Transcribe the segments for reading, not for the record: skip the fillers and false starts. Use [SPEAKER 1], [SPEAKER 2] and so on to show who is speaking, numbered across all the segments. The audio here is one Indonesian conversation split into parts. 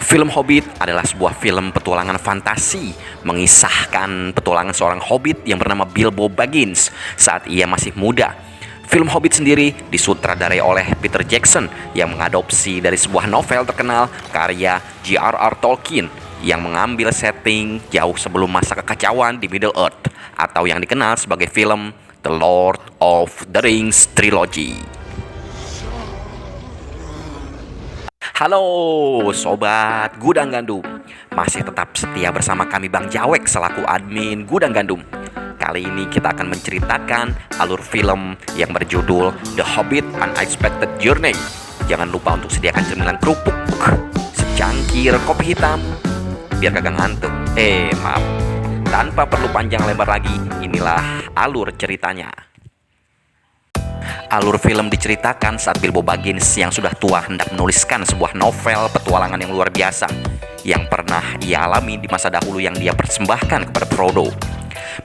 [SPEAKER 1] Film Hobbit adalah sebuah film petualangan fantasi mengisahkan petualangan seorang hobbit yang bernama Bilbo Baggins saat ia masih muda. Film Hobbit sendiri disutradarai oleh Peter Jackson yang mengadopsi dari sebuah novel terkenal karya J.R.R. Tolkien yang mengambil setting jauh sebelum masa kekacauan di Middle Earth atau yang dikenal sebagai film The Lord of the Rings Trilogy. Halo Sobat Gudang Gandum, masih tetap setia bersama kami Bang Jawek selaku admin Gudang Gandum. Kali ini kita akan menceritakan alur film yang berjudul The Hobbit: Unexpected Journey. Jangan lupa untuk sediakan cemilan kerupuk, secangkir kopi hitam, biar kagak ngantuk. Maaf. Tanpa perlu panjang lebar lagi, inilah alur ceritanya. Alur film diceritakan saat Bilbo Baggins yang sudah tua hendak menuliskan sebuah novel petualangan yang luar biasa yang pernah ia alami di masa dahulu yang dia persembahkan kepada Frodo.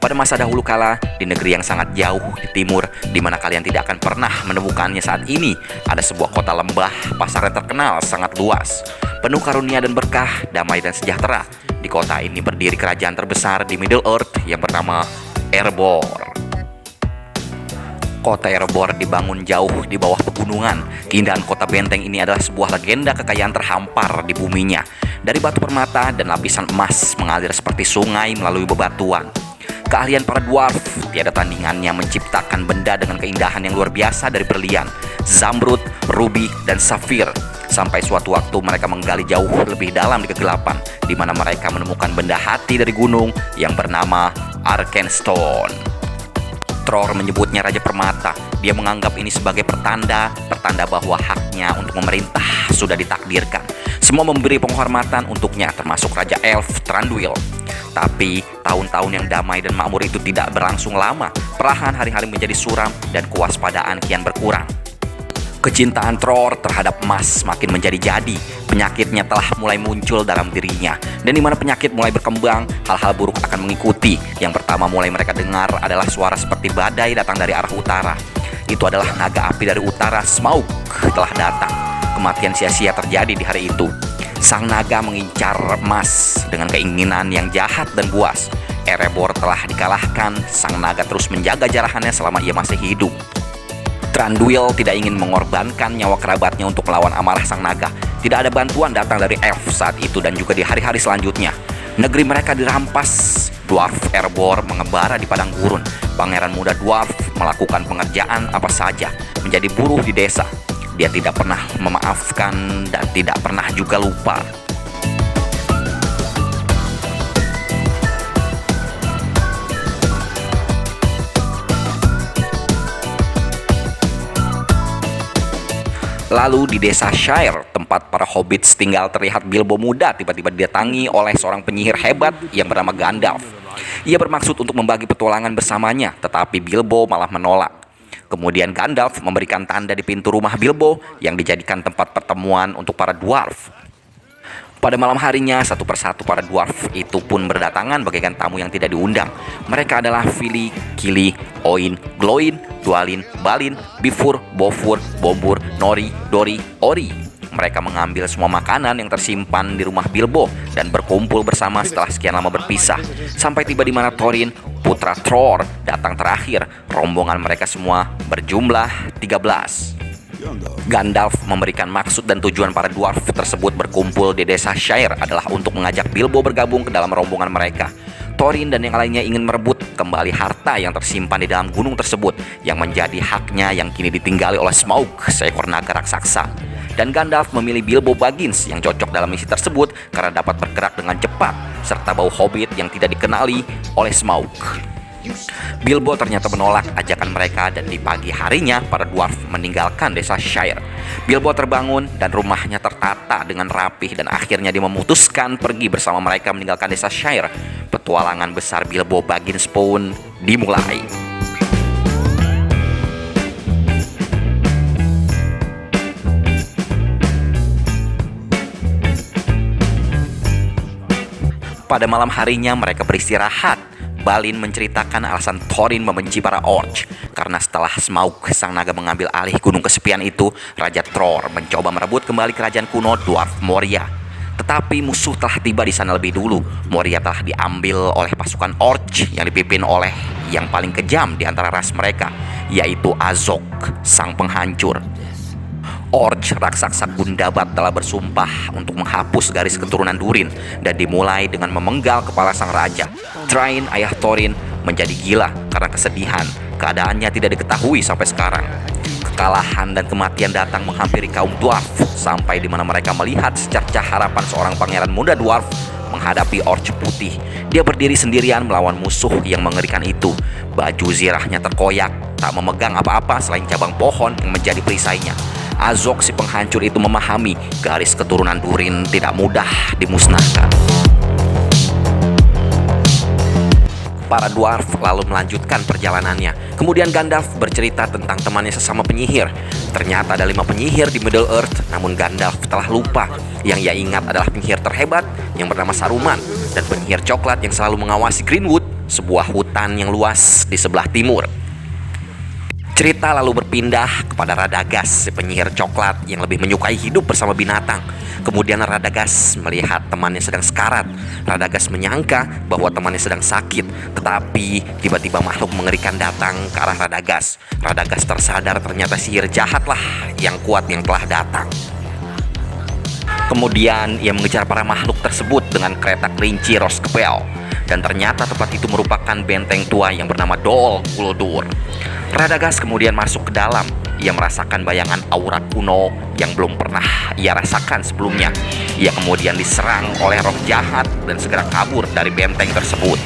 [SPEAKER 1] Pada masa dahulu kala, di negeri yang sangat jauh di timur, di mana kalian tidak akan pernah menemukannya saat ini, ada sebuah kota lembah, pasar yang terkenal sangat luas, penuh karunia dan berkah, damai dan sejahtera. Di kota ini berdiri kerajaan terbesar di Middle Earth yang bernama Erebor. Kota Erebor dibangun jauh di bawah pegunungan. Keindahan kota benteng ini adalah sebuah legenda kekayaan terhampar di buminya. Dari batu permata dan lapisan emas mengalir seperti sungai melalui bebatuan. Keahlian para dwarf tiada tandingannya menciptakan benda dengan keindahan yang luar biasa dari berlian, zamrud, ruby, dan safir. Sampai suatu waktu mereka menggali jauh lebih dalam di kegelapan, di mana mereka menemukan benda hati dari gunung yang bernama Arkenstone. Tror menyebutnya Raja Permata. Dia menganggap ini sebagai pertanda bahwa haknya untuk memerintah sudah ditakdirkan. Semua memberi penghormatan untuknya, termasuk Raja Elf Thranduil. Tapi tahun-tahun yang damai dan makmur itu tidak berlangsung lama. Perlahan hari-hari menjadi suram dan kewaspadaan kian berkurang. Kecintaan Tror terhadap emas makin menjadi-jadi. Penyakitnya telah mulai muncul dalam dirinya. Dan di mana penyakit mulai berkembang, hal-hal buruk akan mengikuti. Yang pertama mulai mereka dengar adalah suara seperti badai datang dari arah utara. Itu adalah naga api dari utara, Smaug, telah datang. Kematian sia-sia terjadi di hari itu. Sang naga mengincar emas dengan keinginan yang jahat dan buas. Erebor telah dikalahkan. Sang naga terus menjaga jarahannya selama ia masih hidup. Thranduil tidak ingin mengorbankan nyawa kerabatnya untuk melawan amarah sang naga. Tidak ada bantuan datang dari elf saat itu dan juga di hari-hari selanjutnya. Negeri mereka dirampas. Dwarf Erebor mengembara di padang gurun. Pangeran muda dwarf melakukan pengerjaan apa saja, menjadi buruh di desa. Dia tidak pernah memaafkan dan tidak pernah juga lupa. Lalu di desa Shire, tempat para hobbits tinggal, terlihat Bilbo muda tiba-tiba didatangi oleh seorang penyihir hebat yang bernama Gandalf. Ia bermaksud untuk membagi petualangan bersamanya, tetapi Bilbo malah menolak. Kemudian Gandalf memberikan tanda di pintu rumah Bilbo yang dijadikan tempat pertemuan untuk para dwarf. Pada malam harinya, satu persatu para dwarf itu pun berdatangan bagaikan tamu yang tidak diundang. Mereka adalah Fili, Kili, Oin, Gloin, Dwalin, Balin, Bifur, Bofur, Bombur, Nori, Dori, Ori. Mereka mengambil semua makanan yang tersimpan di rumah Bilbo dan berkumpul bersama setelah sekian lama berpisah. Sampai tiba di mana Thorin, putra Tror, datang terakhir. Rombongan mereka semua berjumlah 13. Gandalf memberikan maksud dan tujuan para dwarf tersebut berkumpul di desa Shire adalah untuk mengajak Bilbo bergabung ke dalam rombongan mereka. Thorin dan yang lainnya ingin merebut kembali harta yang tersimpan di dalam gunung tersebut yang menjadi haknya yang kini ditinggali oleh Smaug, seekor naga raksasa. Dan Gandalf memilih Bilbo Baggins yang cocok dalam misi tersebut karena dapat bergerak dengan cepat serta bau hobbit yang tidak dikenali oleh Smaug. Bilbo ternyata menolak ajakan mereka dan di pagi harinya para dwarf meninggalkan desa Shire. Bilbo terbangun dan rumahnya tertata dengan rapih dan akhirnya dia memutuskan pergi bersama mereka meninggalkan desa Shire. Petualangan besar Bilbo Baggins pun dimulai. Pada malam harinya mereka beristirahat. Balin menceritakan alasan Thorin membenci para Orc karena setelah Smaug sang naga mengambil alih gunung kesepian itu, Raja Tror mencoba merebut kembali kerajaan kuno Dwarf Moria. Tapi musuh telah tiba di sana lebih dulu. Moria telah diambil oleh pasukan Orc yang dipimpin oleh yang paling kejam di antara ras mereka, yaitu Azog, sang penghancur. Orc raksasa Gundabat telah bersumpah untuk menghapus garis keturunan Durin dan dimulai dengan memenggal kepala sang raja. Thrain, ayah Thorin, menjadi gila karena kesedihan. Keadaannya tidak diketahui sampai sekarang. Kekalahan dan kematian datang menghampiri kaum dwarf sampai di mana mereka melihat secercah harapan seorang pangeran muda dwarf menghadapi Orc putih. Dia berdiri sendirian melawan musuh yang mengerikan itu. Baju zirahnya terkoyak, tak memegang apa-apa selain cabang pohon yang menjadi perisainya. Azog si penghancur itu memahami garis keturunan Durin tidak mudah dimusnahkan. Para dwarf lalu melanjutkan perjalanannya. Kemudian Gandalf bercerita tentang temannya sesama penyihir. Ternyata ada 5 penyihir di Middle Earth, namun Gandalf telah lupa. Yang ia ingat adalah penyihir terhebat yang bernama Saruman dan penyihir coklat yang selalu mengawasi Greenwood, sebuah hutan yang luas di sebelah timur. Cerita lalu berpindah kepada Radagast, si penyihir coklat yang lebih menyukai hidup bersama binatang. Kemudian Radagast melihat temannya sedang sekarat. Radagast menyangka bahwa temannya sedang sakit, tetapi tiba-tiba makhluk mengerikan datang ke arah Radagast. Radagast tersadar ternyata sihir jahatlah yang kuat yang telah datang. Kemudian ia mengejar para makhluk tersebut dengan kereta kelinci Roskeppel. Dan ternyata tempat itu merupakan benteng tua yang bernama Dol Guldur. Radagast kemudian masuk ke dalam. Ia merasakan bayangan aura kuno yang belum pernah ia rasakan sebelumnya. Ia kemudian diserang oleh roh jahat dan segera kabur dari benteng tersebut.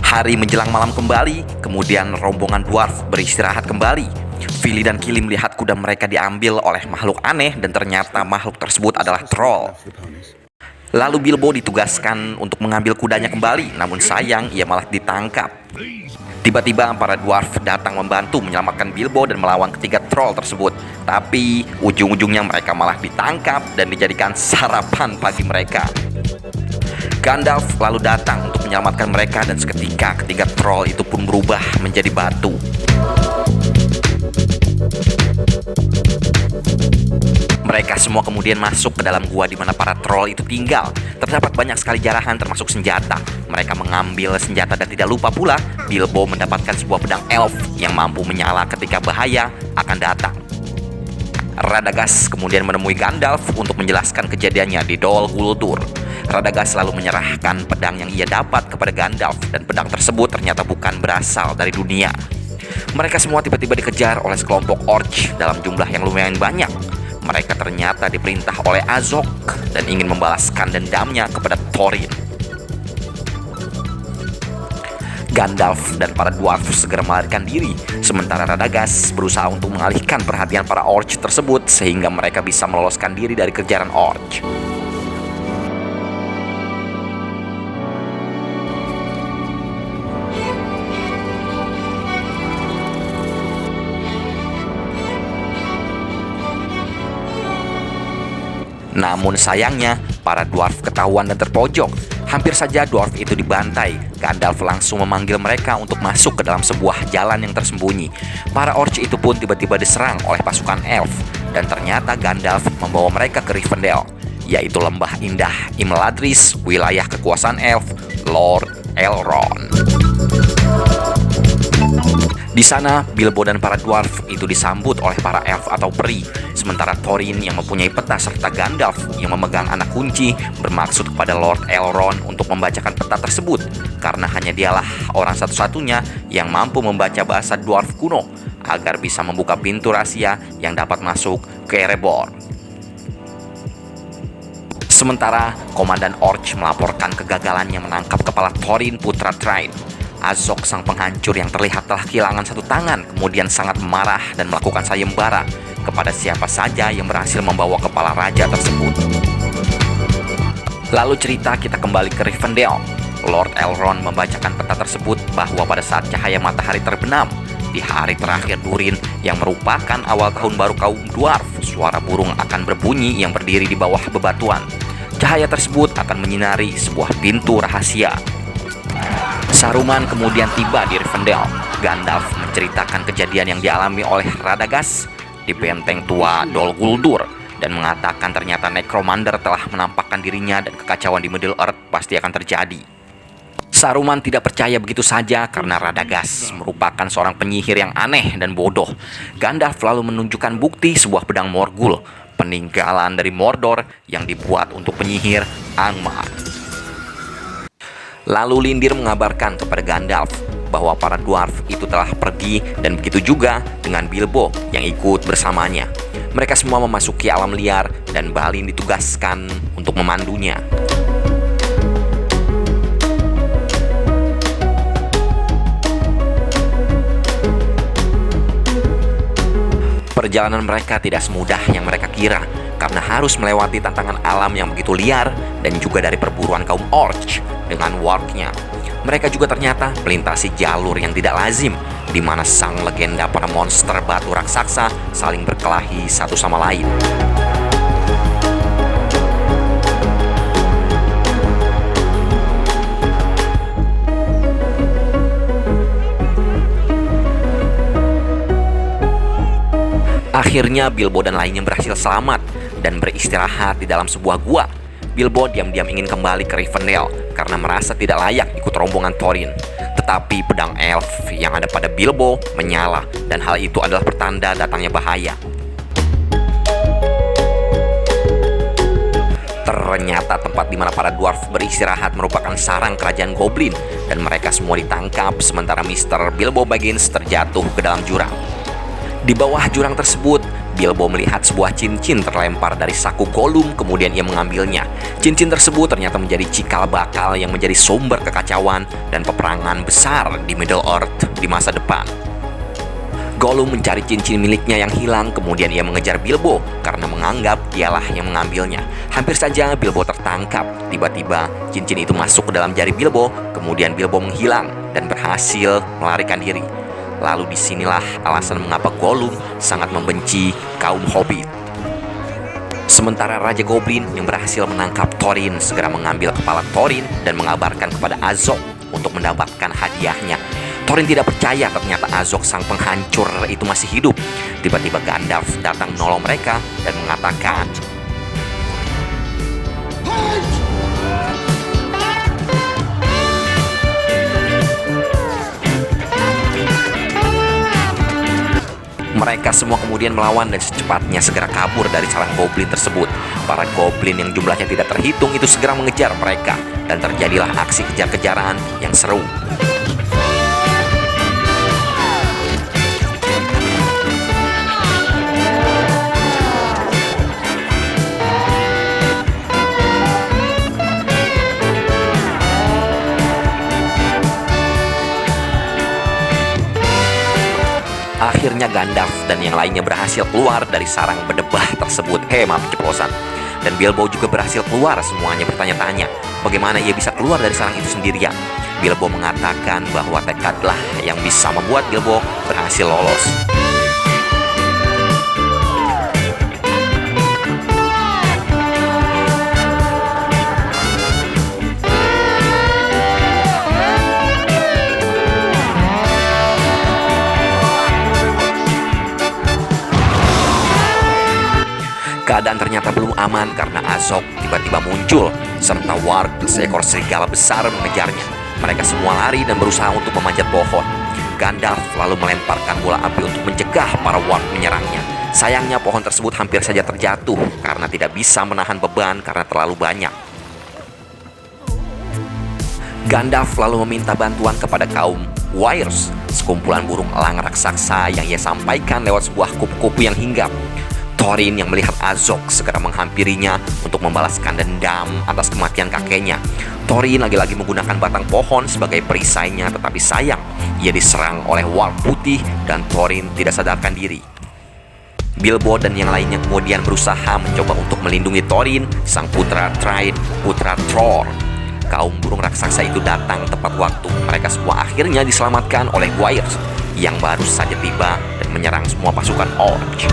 [SPEAKER 1] Hari menjelang malam kembali, kemudian rombongan dwarf beristirahat kembali. Fili dan Kili melihat kuda mereka diambil oleh makhluk aneh dan ternyata makhluk tersebut adalah troll. Lalu Bilbo ditugaskan untuk mengambil kudanya kembali, namun sayang ia malah ditangkap. Tiba-tiba para dwarf datang membantu menyelamatkan Bilbo dan melawan ketiga troll tersebut. Tapi ujung-ujungnya mereka malah ditangkap dan dijadikan sarapan pagi mereka. Gandalf lalu datang untuk menyelamatkan mereka dan seketika ketiga troll itu pun berubah menjadi batu. Mereka semua kemudian masuk ke dalam gua di mana para troll itu tinggal. Terdapat banyak sekali jarahan termasuk senjata. Mereka mengambil senjata dan tidak lupa pula Bilbo mendapatkan sebuah pedang elf yang mampu menyala ketika bahaya akan datang. Radagast kemudian menemui Gandalf untuk menjelaskan kejadiannya di Dol Guldur. Radagast selalu menyerahkan pedang yang ia dapat kepada Gandalf dan pedang tersebut ternyata bukan berasal dari dunia. Mereka semua tiba-tiba dikejar oleh sekelompok Orc dalam jumlah yang lumayan banyak. Mereka ternyata diperintah oleh Azog dan ingin membalaskan dendamnya kepada Thorin. Gandalf dan para dwarf segera melarikan diri, sementara Radagast berusaha untuk mengalihkan perhatian para Orc tersebut sehingga mereka bisa meloloskan diri dari kejaran Orc. Namun sayangnya, para dwarf ketahuan dan terpojok. Hampir saja dwarf itu dibantai. Gandalf langsung memanggil mereka untuk masuk ke dalam sebuah jalan yang tersembunyi. Para Orc itu pun tiba-tiba diserang oleh pasukan elf. Dan ternyata Gandalf membawa mereka ke Rivendell, yaitu lembah indah Imladris, wilayah kekuasaan elf Lord Elrond. Di sana, Bilbo dan para dwarf itu disambut oleh para elf atau peri. Sementara Thorin yang mempunyai peta serta Gandalf yang memegang anak kunci bermaksud kepada Lord Elrond untuk membacakan peta tersebut. Karena hanya dialah orang satu-satunya yang mampu membaca bahasa dwarf kuno agar bisa membuka pintu rahasia yang dapat masuk ke Erebor. Sementara, Komandan Orc melaporkan kegagalannya menangkap kepala Thorin putra Thrain. Azog sang penghancur yang terlihat telah kehilangan satu tangan kemudian sangat marah dan melakukan sayembara kepada siapa saja yang berhasil membawa kepala raja tersebut. Lalu cerita kita kembali ke Rivendell. Lord Elrond membacakan peta tersebut bahwa pada saat cahaya matahari terbenam di hari terakhir Durin yang merupakan awal tahun baru kaum dwarf, suara burung akan berbunyi yang berdiri di bawah bebatuan. Cahaya tersebut akan menyinari sebuah pintu rahasia. Saruman kemudian tiba di Rivendell. Gandalf menceritakan kejadian yang dialami oleh Radagast. di benteng tua Dol Guldur dan mengatakan ternyata Necromander telah menampakkan dirinya dan kekacauan di Middle Earth pasti akan terjadi. Saruman tidak percaya begitu saja karena Radagast merupakan seorang penyihir yang aneh dan bodoh. Gandalf lalu menunjukkan bukti sebuah pedang Morgul, peninggalan dari Mordor yang dibuat untuk penyihir Angmar. Lalu Lindir mengabarkan kepada Gandalf bahwa para dwarf itu telah pergi dan begitu juga dengan Bilbo yang ikut bersamanya. Mereka semua memasuki alam liar dan Balin ditugaskan untuk memandunya. Perjalanan mereka tidak semudah yang mereka kira karena harus melewati tantangan alam yang begitu liar dan juga dari perburuan kaum Orc dengan wargnya. Mereka juga ternyata melintasi jalur yang tidak lazim di mana sang legenda para monster batu raksasa saling berkelahi satu sama lain. Akhirnya Bilbo dan lainnya berhasil selamat dan beristirahat di dalam sebuah gua. Bilbo diam-diam ingin kembali ke Rivendell karena merasa tidak layak ikut rombongan Thorin. Tetapi pedang elf yang ada pada Bilbo menyala dan hal itu adalah pertanda datangnya bahaya. Ternyata tempat di mana para dwarf beristirahat merupakan sarang kerajaan Goblin dan mereka semua ditangkap sementara Mr. Bilbo Baggins terjatuh ke dalam jurang. Di bawah jurang tersebut, Bilbo melihat sebuah cincin terlempar dari saku Gollum, kemudian ia mengambilnya. Cincin tersebut ternyata menjadi cikal bakal yang menjadi sumber kekacauan dan peperangan besar di Middle Earth di masa depan. Gollum mencari cincin miliknya yang hilang, kemudian ia mengejar Bilbo karena menganggap dialah yang mengambilnya. Hampir saja Bilbo tertangkap. Tiba-tiba cincin itu masuk ke dalam jari Bilbo, kemudian Bilbo menghilang dan berhasil melarikan diri. Lalu disinilah alasan mengapa Gollum sangat membenci kaum Hobbit. Sementara Raja Goblin yang berhasil menangkap Thorin segera mengambil kepala Thorin dan mengabarkan kepada Azog untuk mendapatkan hadiahnya. Thorin tidak percaya ternyata Azog sang penghancur itu masih hidup. Tiba-tiba Gandalf datang menolong mereka dan mengatakan, mereka semua kemudian melawan dan secepatnya segera kabur dari sarang goblin tersebut. Para goblin yang jumlahnya tidak terhitung itu segera mengejar mereka dan terjadilah aksi kejar-kejaran yang seru. Akhirnya Gandalf dan yang lainnya berhasil keluar dari sarang berdebah tersebut. Maaf keceplosan. Dan Bilbo juga berhasil keluar. Semuanya bertanya-tanya bagaimana ia bisa keluar dari sarang itu sendirian. Bilbo mengatakan bahwa tekadlah yang bisa membuat Bilbo berhasil lolos. Keadaan ternyata belum aman karena Azog tiba-tiba muncul serta warg seekor serigala besar mengejarnya. Mereka semua lari dan berusaha untuk memanjat pohon. Gandalf lalu melemparkan bola api untuk mencegah para warg menyerangnya. Sayangnya pohon tersebut hampir saja terjatuh karena tidak bisa menahan beban karena terlalu banyak. Gandalf lalu meminta bantuan kepada kaum Wyrms, sekumpulan burung elang raksasa yang ia sampaikan lewat sebuah kupu-kupu yang hinggap. Thorin yang melihat Azog segera menghampirinya untuk membalaskan dendam atas kematian kakeknya. Thorin lagi-lagi menggunakan batang pohon sebagai perisainya, tetapi sayang ia diserang oleh warg putih dan Thorin tidak sadarkan diri. Bilbo dan yang lainnya kemudian berusaha mencoba untuk melindungi Thorin, sang putra Thrain, putra Tror. Kaum burung raksasa itu datang tepat waktu. Mereka semua akhirnya diselamatkan oleh Wyrms yang baru saja tiba dan menyerang semua pasukan Orc.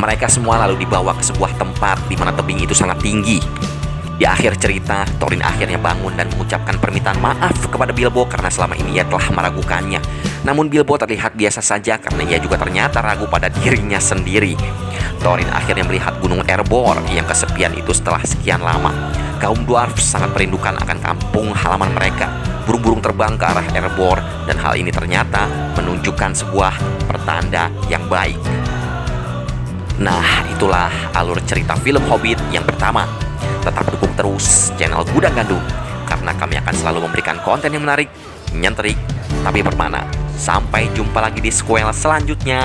[SPEAKER 1] Mereka semua lalu dibawa ke sebuah tempat di mana tebing itu sangat tinggi. Di akhir cerita, Thorin akhirnya bangun dan mengucapkan permintaan maaf kepada Bilbo karena selama ini ia telah meragukannya. Namun Bilbo terlihat biasa saja karena ia juga ternyata ragu pada dirinya sendiri. Thorin akhirnya melihat Gunung Erebor yang kesepian itu setelah sekian lama. Kaum dwarf sangat merindukan akan kampung halaman mereka. Burung-burung terbang ke arah Erebor dan hal ini ternyata menunjukkan sebuah pertanda yang baik. Nah, itulah alur cerita film Hobbit yang pertama. Tetap dukung terus channel Gudang Gandum karena kami akan selalu memberikan konten yang menarik, nyentrik, tapi bermakna. Sampai jumpa lagi di sequel selanjutnya.